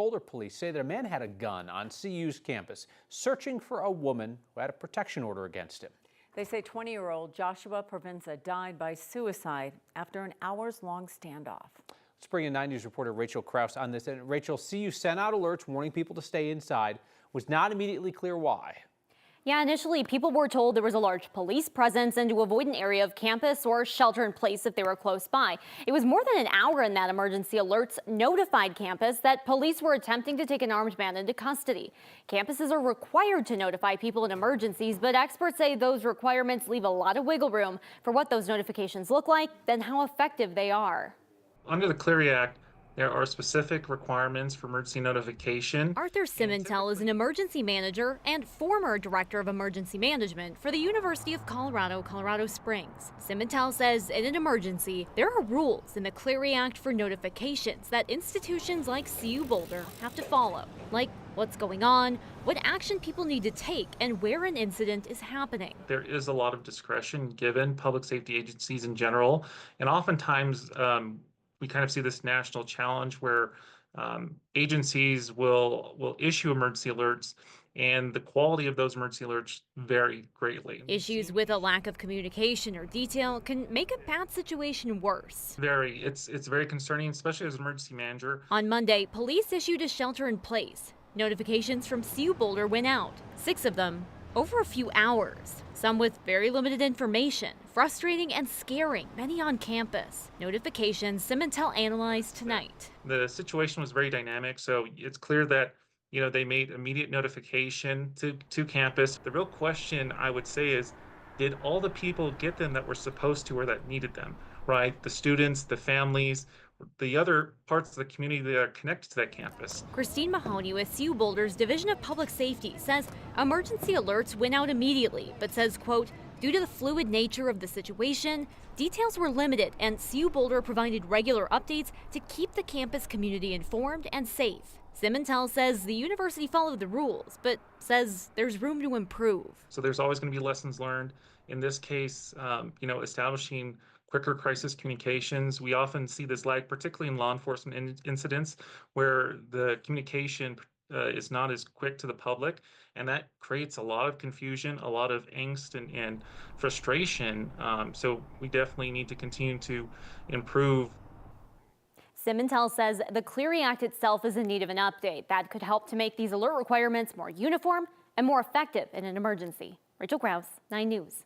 Boulder police say that a man had a gun on CU's campus, searching for a woman who had a protection order against him. They say 20-year-old Joshua Provenza died by suicide after an hours-long standoff. Let's bring in 9 News reporter Rachel Krause on this. And Rachel, CU sent out alerts warning people to stay inside. Was not immediately clear why. Yeah, initially people were told there was a large police presence and to avoid an area of campus or shelter in place if they were close by. It was more than an hour in that emergency alerts notified campus that police were attempting to take an armed man into custody. Campuses are required to notify people in emergencies, but experts say those requirements leave a lot of wiggle room for what those notifications look like, then how effective they are. Under the Clery Act, there are specific requirements for emergency notification. Arthur Simmental is an emergency manager and former director of emergency management for the University of Colorado, Colorado Springs. Simmental says in an emergency, there are rules in the Clery Act for notifications that institutions like CU Boulder have to follow, like what's going on, what action people need to take, and where an incident is happening. There is a lot of discretion given public safety agencies in general, and oftentimes we kind of see this national challenge where agencies will issue emergency alerts, and the quality of those emergency alerts vary greatly. Issues with a lack of communication or detail can make a bad situation worse. It's very concerning, especially as an emergency manager. On Monday, police issued a shelter in place. Notifications from CU Boulder went out, 6 of them over a few hours, some with very limited information, frustrating and scaring many on campus. Notifications Simmental analyzed tonight. The situation was very dynamic, so it's clear that they made immediate notification to campus. The real question I would say is, did all the people get them that were supposed to or that needed them, right? The students, the families, the other parts of the community that are connected to that campus. Christine Mahoney with CU Boulder's Division of Public Safety says emergency alerts went out immediately, but says, quote, due to the fluid nature of the situation, details were limited and CU Boulder provided regular updates to keep the campus community informed and safe. Simmental says the university followed the rules, but says there's room to improve. So there's always going to be lessons learned. In this case, establishing quicker crisis communications. We often see this lag, particularly in law enforcement incidents, where the communication is not as quick to the public, and that creates a lot of confusion, a lot of angst and frustration. So we definitely need to continue to improve. Simmental says the Clery Act itself is in need of an update that could help to make these alert requirements more uniform and more effective in an emergency. Rachel Krause, 9 News.